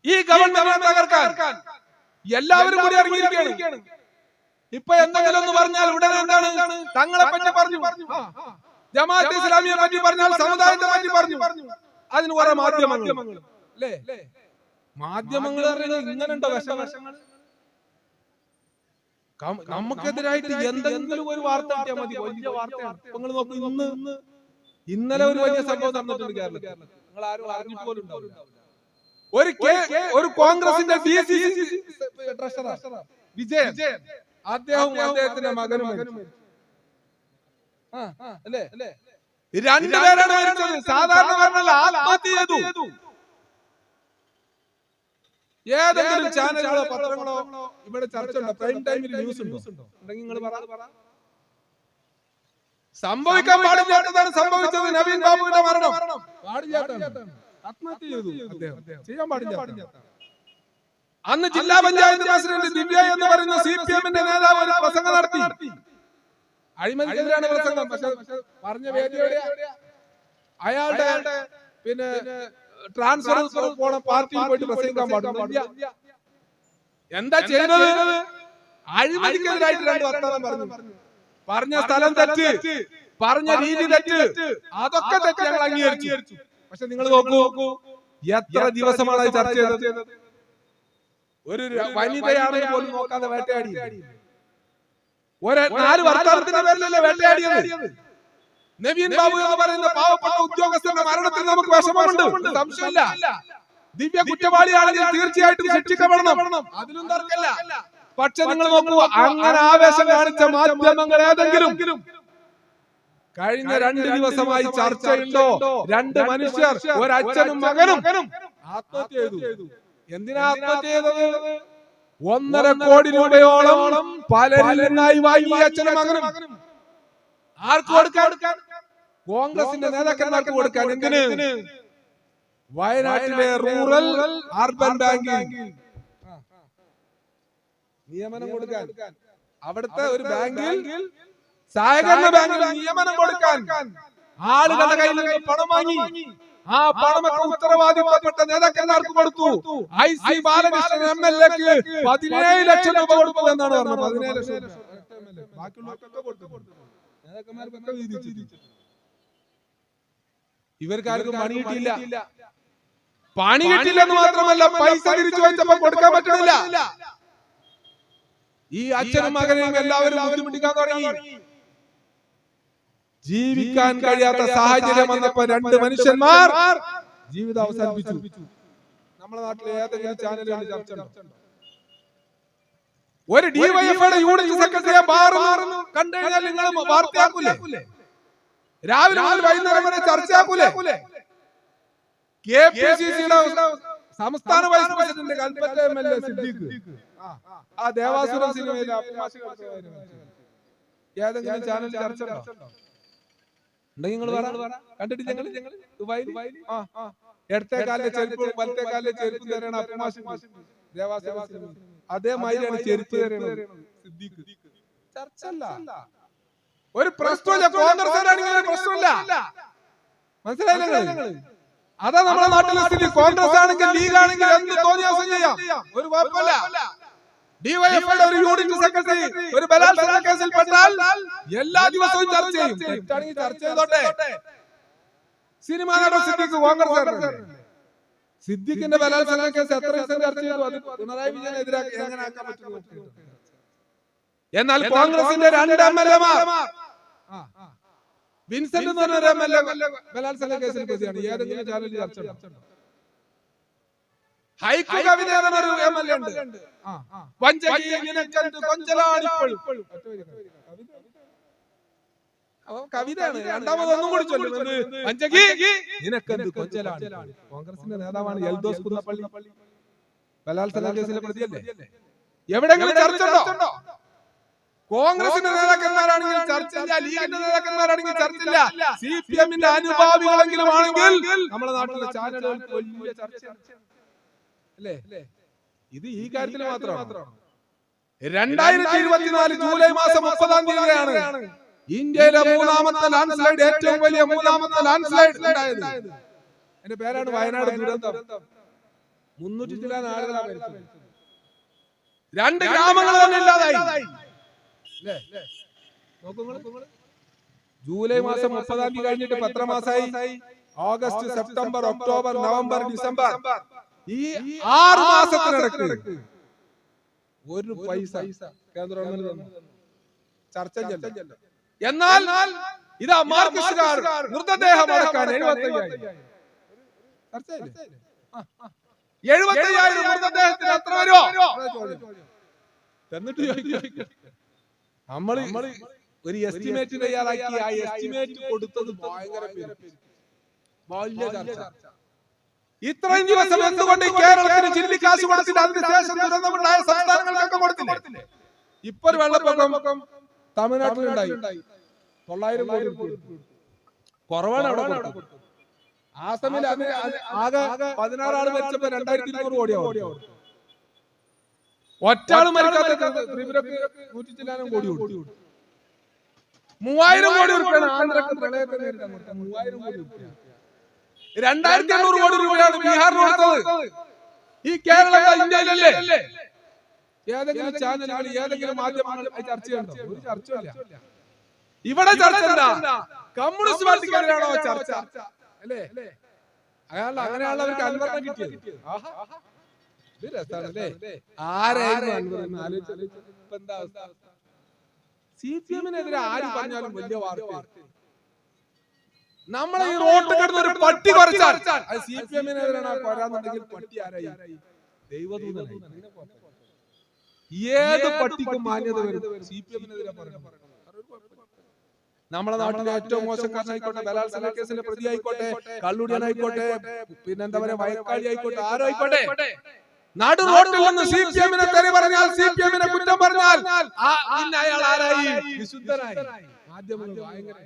ഈ ഗവൺമെന്റിനെ തകർക്കാൻ എല്ലാവരും കൂടി ഇറങ്ങിയിരിക്കുകയാണ്. ഇപ്പൊ എന്തെങ്കിലും ഒന്ന് പറഞ്ഞാൽ ഉടനെ എന്താണ് തങ്ങളെ പറ്റി പറഞ്ഞു, ജമാഅത്തെ ഇസ്ലാമിയെ പറ്റി പറഞ്ഞാൽ സമുദായത്തെ പറ്റി പറഞ്ഞു. അതിന് കുറെ മാധ്യമങ്ങൾ അല്ലേ, മാധ്യമങ്ങൾ ഇങ്ങനെയുണ്ടോ വശങ്ങൾ? നമുക്കെതിരായിട്ട് എന്തെങ്കിലും ഒരു വാർത്ത കിട്ടിയാൽ മതി, വലിയ വാർത്തയാണ്. നിങ്ങൾ നോക്കൂ, ഇന്നലെ ഒരു വലിയ സംഭവം നടന്നിട്ടുണ്ട് കേരളത്തിൽ. നിങ്ങൾ ആരും അറിഞ്ഞിട്ട് പോലും ഉണ്ടാവില്ല. ഒരു കോൺഗ്രസിന്റെ DCC ട്രഷറർ വിജയൻ, അദ്ദേഹത്തിന്റെ മകനും അല്ലേ, രണ്ടുപേരാണ് മരിച്ചത്. സാധാരണ പറഞ്ഞാൽ ആത്മഹത്യ ചെയ്തു. ഏതെങ്കിലും ചാനലുകളോ പത്രങ്ങളോ ഇവിടെ ചർച്ച ഉണ്ടോ? പ്രൈം ടൈമിൽ ന്യൂസ് ഉണ്ടോ? ഉണ്ടെങ്കിൽ നിങ്ങൾ പറ. സംഭവിക്കാൻ പാടില്ലാത്തതാണ് സംഭവിച്ചത്. നവീൻ ബാബുവിന്റെ മരണം പാടില്ലാത്തതാണ്. ആത്മഹത്യ ചെയ്തു അദ്ദേഹം, ചെയ്യാൻ പാടില്ല. അന്ന് ജില്ലാ പഞ്ചായത്ത് പ്രസിഡന്റ് ദിവ്യ എന്ന് പറയുന്ന CPM-ന്റെ നേതാവ് ഒരു പ്രസംഗം നടത്തി. അഴിമതിക്കെതിരാണ് പ്രസംഗം. പക്ഷെ പറഞ്ഞ വേദിയോടെ അയാളുടെ പിന്നെ ട്രാൻസ്ഫർ പോണ പാർട്ടിയിൽ പോയിട്ട് പ്രസംഗിക്കാൻ പാടില്ല. എന്താ ചെയ്യുന്നത്? അഴിമതിക്കെതിരായിട്ട് രണ്ട് വർത്തമാനം പറഞ്ഞു. പറഞ്ഞ സ്ഥലം തെറ്റ്, പറഞ്ഞ രീതി തെറ്റ്, അതൊക്കെ തെറ്റ് ഞങ്ങൾ അംഗീകരിച്ചു. പക്ഷെ നിങ്ങൾ നോക്കൂ, എത്ര ദിവസമാണ് ചർച്ച ചെയ്തത്? ഒരു വനിതയാണെങ്കിൽ പോലും നോക്കാതെ വേട്ടയാടി. ഒരു 4 വർത്തമാനത്തിന്റെ പേരിലല്ലേ വേട്ടയാടിയത്? നവീൻ ബാബു എന്ന് പറയുന്ന പാവപ്പെട്ട ഉദ്യോഗസ്ഥന്റെ മരണത്തിൽ നമുക്ക് വിഷമമുണ്ട്, സംശയമില്ല. ദിവ്യ കുറ്റവാളിയാണെങ്കിൽ തീർച്ചയായിട്ടും ശിക്ഷിക്കപ്പെടണം, അതിലും തർക്കമില്ല. പക്ഷെ നിങ്ങൾ നോക്കൂ, അങ്ങനെ ആവേശം കാണിച്ച മാധ്യമങ്ങൾ ഏതെങ്കിലും കഴിഞ്ഞ 2 ദിവസമായി ചർച്ചയുണ്ടോ? 2 മനുഷ്യർ, ഒരച്ഛനും മകനും ആത്മഹത്യ ചെയ്തു. എന്തിനാ ആത്മഹത്യ ചെയ്തത്? 1.5 കോടി രൂപയോളം പലരിൽ നിന്നായി വാങ്ങി അച്ഛനും മകനും. ആർക്ക് കൊടുക്കാൻ? കോൺഗ്രസിന്റെ നേതാക്കന്മാർക്ക് കൊടുക്കാൻ. എന്തിന്? വയനാട്ടിലെ റൂറൽ അർബൻ ബാങ്കിങ് നിയമനം കൊടുക്കാൻ. അവിടുത്തെ ഒരു ബാങ്കിൽ, സഹകരണ ബാങ്കിൽ നിയമനം കൊടുക്കാൻ ആളുകളുടെ കയ്യിൽ നിന്ന് പണം വാങ്ങി. ആ പണമൊക്കെ ഉത്തരവാദിത്തപ്പെട്ട നേതാക്കന്മാർക്ക് കൊടുത്തു. IC ബാലകൃഷ്ണൻ MLA-ക്ക് 17 ലക്ഷം രൂപ കൊടുത്തു എന്നാണ് പറഞ്ഞത്. 17 ലക്ഷം. ബാക്കിയുള്ളവർക്കൊക്കെ കൊടുത്തു. നേതാക്കന്മാർക്കൊക്കെ വീതിച്ചു. ഇവർക്കാർക്കും പണി കിട്ടിയില്ല. പണി കിട്ടില്ലെന്ന് മാത്രമല്ല, പൈസ തിരിച്ചു വെച്ചപ്പോ കൊടുക്കാൻ പറ്റുന്നില്ല. ഈ അച്ഛനും മകനെയും എല്ലാവരും ബുദ്ധിമുട്ടിക്കാൻ തുടങ്ങി. ജീവിക്കാൻ കഴിയാത്ത സാഹചര്യം വന്നപ്പോ 2 മനുഷ്യന്മാർ ജീവിതം അവസാനിപ്പിച്ചു. നമ്മുടെ നാട്ടിലെ ഏതെങ്കിലും ചാനലുകളിൽ ചർച്ച ഉണ്ടോ? ഒരു DYFI-യുടെ യൂണിറ്റ് സെക്രട്ടറിയെ മാറുന്നു കണ്ടു കഴിഞ്ഞാൽ നിങ്ങൾ വാർത്തയാക്കൂലേ? രാവിലെ മുതൽ വൈകുന്നേരം വരെ ചർച്ചയാക്കൂലേ? KPCC-യുടെ സംസ്ഥാന vice president Kalpetta MLA Siddique, ആ ദേവാസുരം സിനിമയിലെ ഏതെങ്കിലും ചാനലിൽ ചർച്ച ഉണ്ടോ? ഉണ്ടെങ്കിൽ കണ്ടിട്ടില്ല? ദുബായിൽ ഇടത്തെ കാലിലെ ചെരുപ്പ് വലത്തെ കാലിലെ ചെരുപ്പ് തരണം ദേവാസുരം. അതേമാതിരിയാണ് ചെരുപ്പ് തരണം സിദ്ദീഖ്. ചർച്ചല്ല, ഒരു പ്രശ്നമില്ല. കോൺഗ്രസ് പ്രശ്നമില്ല, മനസ്സിലായില്ലേ? അതാ നമ്മുടെ നാട്ടിലെ സ്ഥിതി. കോൺഗ്രസ് ആണെങ്കിൽ, ലീഗ് ആണെങ്കിൽ എന്ത് തോന്നിയാസം ചെയ്യാം, ഒരു കുഴപ്പമില്ല. DYFI-യുടെ ഒരു യൂണിറ്റ് സെക്രട്ടറി ഒരു ബലാത്സംഗ കേസിൽ പെട്ടാൽ എല്ലാ ദിവസവും ചർച്ച ചെയ്യും. തെറ്റാണെങ്കിൽ ചർച്ച ചെയ്തോട്ടെ. സിനിമാ നടൻ സിദ്ദീഖ് കോൺഗ്രസ്. സിദ്ദീഖിന്റെ ബലാത്സംഗ കേസ് എത്ര ദിവസം ചർച്ച ചെയ്തു? അത് പിണറായി വിജയനെതിരെ എങ്ങനെ ആക്കാൻ പറ്റും? എന്നാൽ കോൺഗ്രസിന്റെ 2 MLA-മാർ, വിൻസെന്റ് എന്ന് പറഞ്ഞ MLA ബലാത്സംഗ കേസിൽ പ്രതിയാണ്. ഏതെങ്കിലും ചാനലിൽ ചർച്ച ഉണ്ടോ? ഹൈക്കു കവിത എന്നൊരു MLA ഉണ്ട്. കവിതയാണ്. രണ്ടാമതൊന്നും കൂടി ചൊല്ലുന്നത് കോൺഗ്രസിന്റെ നേതാവാണ് എൽദോസ് കുന്നപ്പള്ളി. ബലാത്സംഗ കേസിലെ പ്രതിയല്ലേ? എവിടെയെങ്കിലും ചർച്ച ഉണ്ടോ? കോൺഗ്രസിന്റെ നേതാക്കന്മാരാണെങ്കിൽ ചർച്ചയില്ല, ലീഗിന്റെ നേതാക്കന്മാരാണെങ്കിൽ ചർച്ചയില്ല. CPM-ന്റെ അനുഭാവികളെങ്കിലും ആണെങ്കിൽ നമ്മുടെ നാട്ടിലെ ചാനലുകൾക്ക് വലിയ ചർച്ച അല്ലേ? ഇത് ഈ കാര്യത്തിൽ മാത്രമാണ്. 2024 ജൂലൈ മാസം 30-ാം തീയതിയാണ് ഇന്ത്യയിലെ 3ാമത്തെ ലാൻഡ് സ്ലൈഡ്, ഏറ്റവും വലിയ 3ാമത്തെ ലാൻഡ് സ്ലൈഡ് ഉണ്ടായത്. എന്റെ പേരാണ് വയനാട് ദുരന്തം. 300 ചില്ലാൻ ആളുകളാണ് മരിച്ചത്. 2 ഗ്രാമങ്ങൾ തന്നെ ഇല്ലാതായി. ജൂലൈ മാസം 30-ാം തീയതി കഴിഞ്ഞിട്ട് 10 മാസമായി. August, September, October, November, December, ഈ 6 മാസത്തിനിടക്ക് ഒരു പൈസ കേന്ദ്ര ഗവൺമെന്റ് ചർച്ച ചെയ്യല്ല. എന്നാൽ ഇതാ മാർക്സിസ്റ്റുകാർ മൃതദേഹം അടക്കാൻ 75,000 മൃതദേഹത്തിന് എത്ര വരുമോ എന്നിട്ട് നമ്മള് ഒരു എസ്റ്റിമേറ്റ് തയ്യാറാക്കി. ആ എസ്റ്റിമേറ്റ് കൊടുത്തത് ഭയങ്കര വലിയ ചർച്ച. ഇത്രയും ദിവസം എന്തുകൊണ്ട് കേരളത്തിന് ചില്ലിക്കാശ് കൊടുത്തില്ല? അതിനുശേഷം ദുരന്തമുണ്ടായ സംസ്ഥാനങ്ങൾക്കൊക്കെ കൊടുത്തില്ലേ? ഇപ്പൊ ഒരു വെള്ളപ്പൊക്കം തമിഴ്നാട്ടിലുണ്ടായി. 900 കോടി കുറവാണ് അവിടെ കൊടുത്തത്. ആസമിൽ ആകെ 16 ആള് മരിച്ചപ്പോ 2200 കോടിയാവും. ഒറ്റാള് മരിക്കാത്ത ത്രിപുരക്ക് 100 ചില്ലാനം കോടി കൊടുത്തു. 3000 കോടി രൂപയാണ് ആന്ധ്രക്ക് പ്രളയത്തെ നേരിടാൻ കൊടുത്തത്. 3000 കോടി രൂപ. 2800 കോടി രൂപയാണ് ബീഹാറിന് കൊടുത്തത്. ഈ കേരളം ഇന്ത്യയിലല്ലേ? ഏതെങ്കിലും ചാനലുകൾ, ഏതെങ്കിലും മാധ്യമങ്ങൾ ചർച്ച ചെയ്യണ്ടോ? ഒരു ചർച്ചയില്ല. ഇവിടെ ചർച്ച എന്താ? കമ്മ്യൂണിസ്റ്റ് പാർട്ടിക്കാരാണോ ചർച്ച? അല്ലേ? അങ്ങനെയാണവർക്ക് അൻവറിനെ കിട്ടിയത്. ഇത് രസാണല്ലേ? ആരായിരുന്നു അൻവർ? ഇപ്പൊ എന്താ അവസ്ഥ? CPM-നെതിരെ ആര് പറഞ്ഞാലും വലിയ വാർത്ത. നമ്മളെ ഈ റോഡ് കിടന്ന ഒരു പട്ടി കുറച്ചാൽ അത് CPM-നെതിരാണ്. കൊരാന്നുണ്ടെങ്കിൽ പട്ടി ആരായി? ദൈവദൂതനായി. ഏത് പട്ടിക്കും മാന്യത വരും CPM-നെതിരെ പറഞ്ഞു. നമ്മുടെ നാട്ടിലെ ഏറ്റവും മോശക്കാരനായിക്കോട്ടെ, ബലാത്സംഗ കേസിലെ പ്രതി ആയിക്കോട്ടെ, കള്ളുടിയനായിക്കോട്ടെ, പിന്നെന്താ പറയാ വയക്കാളി ആയിക്കോട്ടെ, ആരോ ആയിക്കോട്ടെ, നാട് റോട്ടിൽ നിന്ന് CPM-നെ തെറി പറഞ്ഞാൽ, CPM-നെ കുറ്റം പറഞ്ഞാൽ പിന്നെ അയാൾ ആരായി? വിശുദ്ധനായി. മാധ്യമങ്ങൾ ഭയങ്കര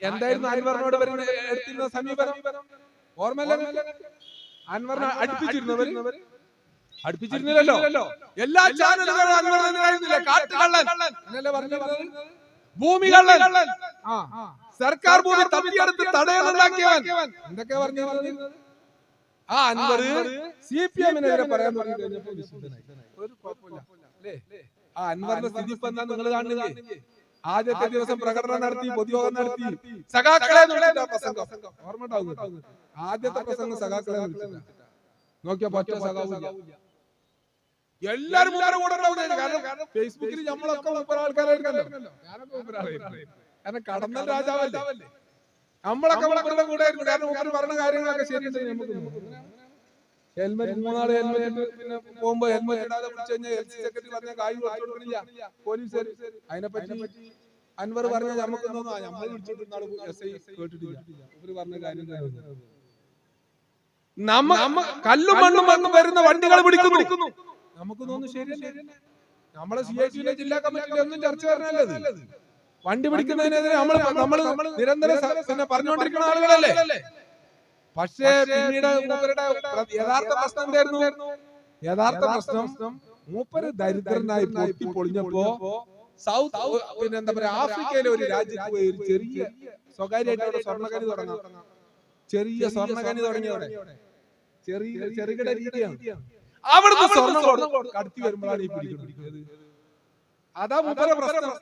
എന്തായിരുന്നു അൻവറിനോട് എടുത്തിരുന്ന സമീപനം? ഓർമ്മയില്ല? അൻവറിനെ അടുപ്പിച്ചിരുന്നില്ലല്ലോ. എല്ലാ ചാനലുകളും അൻവറിനെതിരായിരുന്നില്ല. കാട്ടുകള്ളൻ എന്നല്ലേ പറഞ്ഞത്? ഭൂമി കള്ളൻ, സർക്കാർ ഭൂമി തപ്പിയെടുത്ത് തടയണുണ്ടാക്കിയവൻ, എന്തൊക്കെയാ പറഞ്ഞത്? ആ അൻവർ CPM-നെതിരെ പറയാൻ തുടങ്ങി കഴിഞ്ഞപ്പോ വിശുദ്ധനായി. ഒരു കുഴപ്പമില്ല അല്ലേ? ആ അൻവറിന്റെ സ്ഥിതി ഇപ്പൊ എന്താ നിങ്ങൾ കാണുന്നില്ലേ? ആദ്യത്തെ ദിവസം പ്രകടനം നടത്തി, പൊതുയോഗം നടത്തി, സഖാക്കളെ പ്രസംഗം ഓർമ്മ ഉണ്ടാവും. ആദ്യത്തെ പ്രസംഗം സഖാക്കളെ നോക്കിയാ പറ്റ സഖാവില്ല. എല്ലാരും കൂടെ കാരണം ഫേസ്ബുക്കിൽ നമ്മളൊക്കെ ആൾക്കാരായിരിക്കല്ലോ. ഞാനൊക്കെ കാരണം കടന്നൽ രാജാവല്ലേ. നമ്മളൊക്കെ കൂടെ ആയിരുന്നു. കാരണം മൂപ്പര് പറഞ്ഞ കാര്യങ്ങളൊക്കെ ശരിയുണ്ട്. നമുക്ക് ഹെൽമെറ്റ് 3 ആള് ഹെൽമെറ്റ് പിന്നെ പോകുമ്പോ ഹെൽമെറ്റ് ഇടാതെ പിടിച്ചു കഴിഞ്ഞാൽ LC സെക്രട്ടറി പറഞ്ഞ കായ് കൊടുത്തില്ല പോലീസ്. അതിനെപ്പറ്റി അൻവർ പറഞ്ഞ നമുക്ക് നമ്മൾ വിളിച്ചിട്ട് SI കേട്ടിട്ടില്ല. ഇവര് പറഞ്ഞ കാര്യം കല്ലും മണ്ണും വരുന്ന വണ്ടികൾ പിടിക്കുന്നു. നമുക്ക് തോന്നുന്നു ശരിയല്ലേ? നമ്മളെ CIT-യിലെ ജില്ലാ കമ്മിറ്റിയിലെ ഒന്നും ചർച്ച പറഞ്ഞല്ലേ? വണ്ടി പിടിക്കുന്നതിനെതിരെ നമ്മൾ നിരന്തരം പിന്നെ പറഞ്ഞുകൊണ്ടിരിക്കുന്ന ആളുകളല്ലേ? പക്ഷേ പിന്നീട് മൂപ്പരുടെ യഥാർത്ഥ പ്രശ്നം എന്തായിരുന്നു? യഥാർത്ഥ പ്രശ്നം മൂപ്പര് ദരിദ്രനായി പൊട്ടി പൊളിഞ്ഞപ്പോ സൗത്ത് പിന്നെ എന്താ പറയാ ആഫ്രിക്കയിലെ ഒരു രാജ്യത്ത് പോയി ഒരു ചെറിയ സ്വകാര്യമായിട്ട് സ്വർണ്ണഖനി തുടങ്ങാം. ചെറിയ സ്വർണ്ണഖനി തുടങ്ങിയവിടെ ചെറുകിട രീതിയാണ്. അവിടുത്തെ സ്വർണ്ണം കടത്തി വരുമ്പോഴാണ് ഈ പിടിക്കുന്നത്. അതാ മൂപ്പര പ്രശ്നം.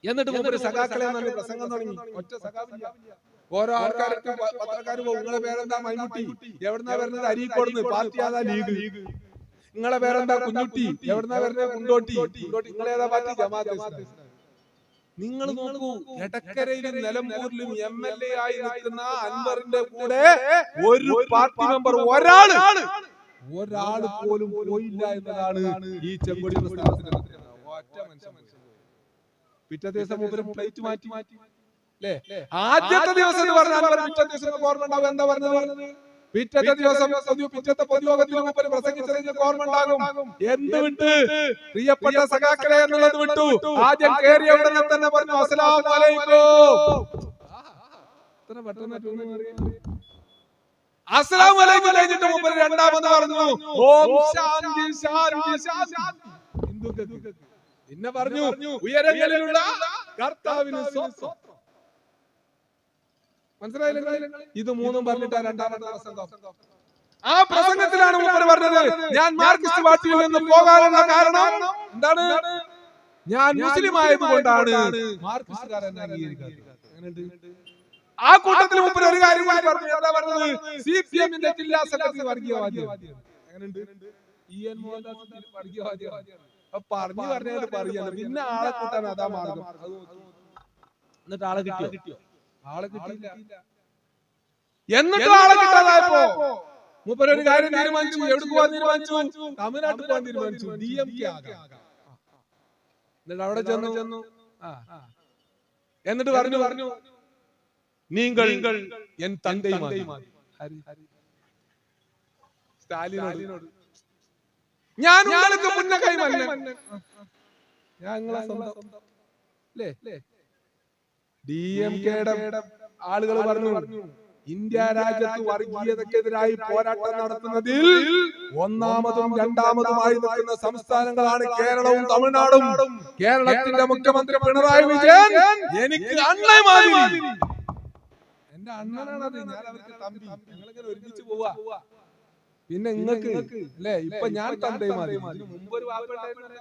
എന്നിട്ട് മൂപ്പര് സഖാക്കളെ പ്രസംഗം തുടങ്ങി. ഒറ്റ സഖാവില്ല. ഓരോ ആൾക്കാർക്ക് പത്രക്കാർ പോകും. നിങ്ങളെ പേരെന്താ? മൈമുട്ടി. എവിടുന്നാ വരുന്നത്? അരീക്കോടുന്ന്. പാർട്ടി ആതാ? ലീഗ്. നിങ്ങളെ പേരെന്താ? കുഞ്ഞുട്ടി. എവിടുന്നാ വരുന്നത്? കുണ്ടോട്ടി. നിങ്ങളേതാ പാർട്ടി? ജമാഅത്തെ ഇസ്ലാമി. നിങ്ങൾ നോക്കൂ, എടക്കരയിലും നിലമ്പൂരിലും MLA ആയി നിൽക്കുന്ന അൻവറിന്റെ കൂടെ ഒരു പാർട്ടി മെമ്പർ ഒരാള് പോലും പോയില്ല എന്നതാണ് ഈ ചെങ്കൊടി പ്രസ്ഥാനത്തിന്റെ ഒറ്റ മനുഷ്യൻ. പിറ്റേ ദിവസം മുതലും പ്ലേറ്റ് മാറ്റി അല്ലേ? ആദ്യത്തെ ദിവസം എന്ന് പറഞ്ഞാൽ പിറ്റേ ദിവസം ഓർമ്മ ഉണ്ടാവും. എന്താ പറഞ്ഞത്? പിറ്റത്തെ ദിവസം പിറ്റത്തെ പൊതുയോഗത്തിൽ മുമ്പ് പ്രസംഗിച്ചതിന് ഓർമ്മ ഉണ്ടാകും. എന്ത് വിട്ട്? പ്രിയപ്പെട്ട സഖാക്കളെ എന്നുള്ളത് വിട്ടു. ആദ്യം കേറിയ ഉടനെ തന്നെ പറഞ്ഞു അസ്സലാമു അലൈക്കും. എത്ര പെട്ടെന്ന് അസ്സലാമു അലൈക്കും കഴിഞ്ഞിട്ട് മുമ്പ് രണ്ടാമത് പറഞ്ഞു ഓം ശാന്തി ശാന്തി ശാന്തി. ഹിന്ദുക്കൾക്ക് പിന്നെ പറഞ്ഞു ഉയരങ്ങളിലുള്ള കർത്താവിന് സ്വന്തം. മനസ്സിലായില്ലേ? ഇത് മൂന്നും പറഞ്ഞിട്ടാ രണ്ടാമത്തെ പ്രസംഗം. ആ പ്രസംഗത്തിലാണ് മൂപ്പര് പറഞ്ഞത് ഞാൻ മാർക്സിസ്റ്റ് പാർട്ടിയിൽ നിന്ന് പോകാനുള്ള കാരണം എന്താണ്? ഞാൻ മുസ്ലിം ആയതുകൊണ്ടാണ് മാർക്സിസ്റ്റുകാരൻ അംഗീകരിക്കാത്തത്. ആ കൂട്ടത്തിൽ മൂപ്പര് ഒരു കാര്യം കൂടി പറഞ്ഞു. എന്താ പറഞ്ഞത്? സിപിഎമ്മിന്റെ ജില്ലാ സെക്രട്ടറി വർഗീയവാദിയാണ്. എങ്ങനെയുണ്ട്? EN മോഹൻദാസ് വർഗീയവാദിയാണ്. പറഞ്ഞത് പറയല്ലോ. പിന്നെ ആളെ കൂട്ടാൻ അതാ മാർഗം. എന്നിട്ട് ആളെ കിട്ടിയോ? ആളെ കിട്ടിയില്ല. എന്നിട്ട് ആളെ കിട്ടാതായപ്പോ മൂപ്പര് ഒരു കാര്യം തീരുമാനിച്ചു. എവിടെ പോവാൻ തീരുമാനിച്ചു? തമിഴ്നാട്ടിൽ പോകാൻ തീരുമാനിച്ചു. DMK ആകാം. എന്നിട്ട് അവിടെ ചെന്നു. എന്നിട്ട് പറഞ്ഞു നിങ്ങൾ എൻ തന്തയുമായി സ്റ്റാലിനോട് ഞാൻ നിങ്ങൾക്ക് മുന്നേ കൈമല്ല. ഞാൻ നിങ്ങളെ സ്വന്തം അല്ലേ? DMKയുടെ ആളുകൾ പറഞ്ഞു ഇന്ത്യ രാജ്യത്ത് വർഗീയതക്കെതിരായി പോരാട്ടം നടത്തുന്നതിൽ ഒന്നാമതും രണ്ടാമതുമായി നിൽക്കുന്ന സംസ്ഥാനങ്ങളാണ് കേരളവും തമിഴ്നാടും. കേരളത്തിന്റെ മുഖ്യമന്ത്രി പിണറായി വിജയൻ എനിക്ക് അണ്ണമാതിരി. എന്റെ അണ്ണനാണത്. ഞാൻ അവർക്ക് തമ്പി. ഞങ്ങളിങ്ങനെ ഒരുമിച്ച് പോവാ. പിന്നെ നിങ്ങൾക്ക് അല്ലേ? ഇപ്പൊ ഞാൻ തന്തയുമാതിരി. മുമ്പ് ഒരു വാപ്പ ഉണ്ടായിരുന്നല്ലോ.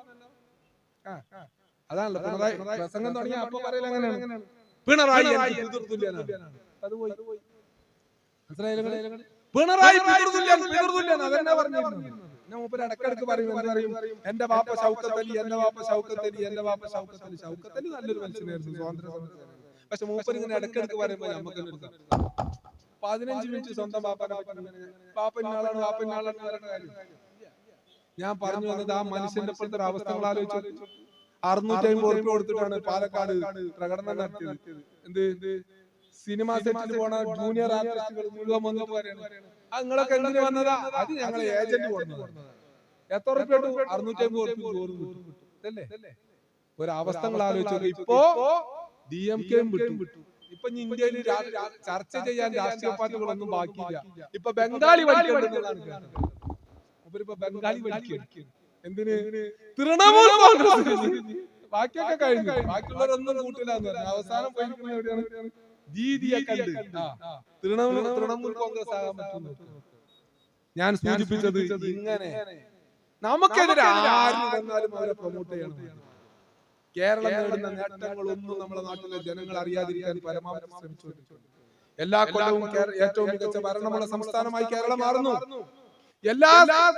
അതാണല്ലോ പിണറായി പ്രസംഗം തുടങ്ങിയ അപ്പൊ പറയല അങ്ങനെയാണ്. പിണറായി പിതൃതുല്യനാണ്. അത് പോയി. പിണറായി പിതൃതുല്യൻ അതെന്നെ പറഞ്ഞു. മൂപ്പര് ഇടക്കിടക്ക് പറയും എന്റെ വാപ്പ ഷൗക്കത്ത് അലി, എന്റെ വാപ്പ ഷൗക്കത്ത് അലി, എന്റെ വാപ്പ ഷൗക്കത്ത് അലി. ഷൗക്കത്ത് അലി നല്ലൊരു മനുഷ്യനായിരുന്നു, സ്വാതന്ത്ര്യ സമരത്തിൽ. പക്ഷെ മൂപ്പര് ഇങ്ങനെ ഇടക്കിടക്ക് പറയുമ്പോ നമുക്ക് 15 മിനിറ്റ് സ്വന്തം വാപ്പാനെ വാപ്പനാളാണ് പറയുന്ന കാര്യം. ഞാൻ പറഞ്ഞു വന്നത് ആ മനുഷ്യന്റെ ഇപ്പോഴത്തെ ഒരു അവസ്ഥകൾ ആലോചിച്ചു. 650 രൂപ കൊടുത്തിട്ടാണ് പാലക്കാട് പ്രകടനം നടത്തിയത്. എന്ത് സിനിമാ സെറ്റിൽ പോണ ജൂനിയർ ആർട്ടിസ്റ്റുകൾ മുഴുവൻ വന്നിട്ട് പറയണം നിങ്ങളൊക്കെ എന്തിനു വന്നതാ? അത് ഞങ്ങളെ ഏജന്റ് കൊടുക്കുന്നത്. എത്ര രൂപ? 650 രൂപ ചോറും കിട്ടും അല്ലേ? ഒരവസ്ഥകൾ ആലോചിച്ചു. ഇപ്പോ DMK വിട്ടു. ഇപ്പൊ ഇന്ത്യയിൽ ചർച്ച ചെയ്യാൻ രാഷ്ട്രീയ പാർട്ടികളൊന്നും ബാക്കിയില്ല. ഇപ്പൊ ബംഗാളി വലിക്കുന്നതാണ്. ഇപ്പൊ ബംഗാളി വലിക്കുക. എന്തിന്? തൃണമൂൽ കോൺഗ്രസ്. ബാക്കിയൊക്കെ കഴിഞ്ഞു. ബാക്കിയുള്ളവരൊന്നും കൂട്ടില്ലാന്ന് പറഞ്ഞു. അവസാനം പോയിരിക്കുന്നത് എവിടെയാണ്? ദീദിയെ കണ്ട് തൃണമൂൽ കോൺഗ്രസ് ആകാൻ പറ്റുന്നു. ഞാൻ സൂചിപ്പിച്ചത് ഇങ്ങനെ നമുക്കെതിരെ ആര് വന്നാലും അവരെ പ്രൊമോട്ട് ചെയ്യണം. കേരളം നേടുന്ന നേട്ടങ്ങളൊന്നും നമ്മുടെ നാട്ടിലെ ജനങ്ങൾ അറിയാതിരിക്കാൻ പരമാവധി ശ്രമിച്ചുകൊണ്ടിരിക്കുന്നു. എല്ലാ കൊല്ലവും ഏറ്റവും മികച്ച ഭരണമുള്ള സംസ്ഥാനമായി കേരളം മാറുന്നു. എല്ലാ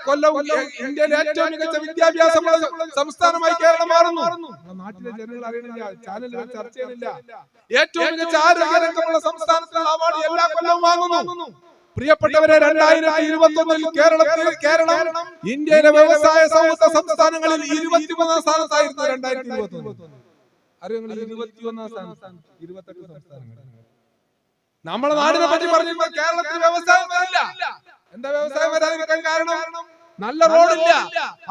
കൊല്ലവും ഇന്ത്യയിലെ ഏറ്റവും മികച്ച വിദ്യാഭ്യാസമുള്ള സംസ്ഥാനമായി കേരളം മാറുന്നു. നാട്ടിലെ ജനങ്ങൾ അറിയണില്ല, ചാനലുകൾ ചർച്ച ചെയ്യണില്ല. ഏറ്റവും മികച്ച ആരോഗ്യരംഗമുള്ള സംസ്ഥാനത്തിനുള്ള അവാർഡ് എല്ലാ കൊല്ലവും വാങ്ങുന്നു. പ്രിയപ്പെട്ടവരെ, 2021 കേരളം ഇന്ത്യയിലെ വ്യവസായ സൗഹൃദ സംസ്ഥാനങ്ങളിൽ 23 സ്ഥാനത്തായിരുന്നു. 2021 അറിയാം, 21 സ്ഥാനം, 28 സംസ്ഥാനങ്ങൾ. നമ്മുടെ നാടിനെ പറ്റി പറഞ്ഞപ്പോൾ കേരളത്തിൽ വ്യവസായം വരില്ല. എന്താ വ്യവസായം വരാതിരിക്കാൻ കാരണം? നല്ല റോഡില്ല,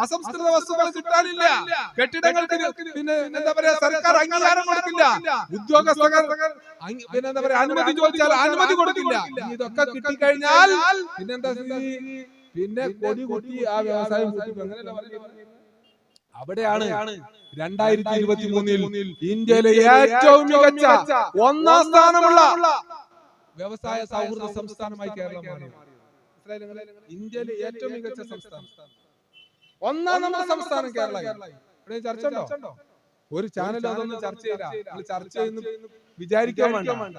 അസംസ്കൃത വസ്തുക്കൾ കിട്ടാനില്ല, കെട്ടിടങ്ങൾക്ക് പിന്നെ എന്താ പറയാ സർക്കാർ അംഗീകാരം കൊടുക്കില്ല, ഉദ്യോഗസ്ഥർ പിന്നെ എന്താ പറയാ അനുമതി ചോദിച്ചാൽ അനുമതി കൊടുക്കില്ല. ഇതൊക്കെ കിട്ടിക്കഴിഞ്ഞാൽ പിന്നെന്താ സ്ഥിതി? പിന്നെ കൊടി കുത്തി ആ വ്യവസായം അവിടെയാണ് 2023 ഇന്ത്യയിലെ ഏറ്റവും മികച്ച 1ാം സ്ഥാനമുള്ള വ്യവസായ സൗഹൃദ സംസ്ഥാനമായി കേരളം മാറി. ഇന്ത്യയിലെ ഏറ്റവും മികച്ച സംസ്ഥാനം, 1ാം നമ്പർ സംസ്ഥാനം കേരള. ഇവിടെ ചർച്ച ഉണ്ടോ? ഒരു ചാനൽ അതൊന്നും ചർച്ച ചെയ്യില്ല. ചർച്ച ചെയ്യുന്നു വിചാരിക്കാൻ വേണ്ട.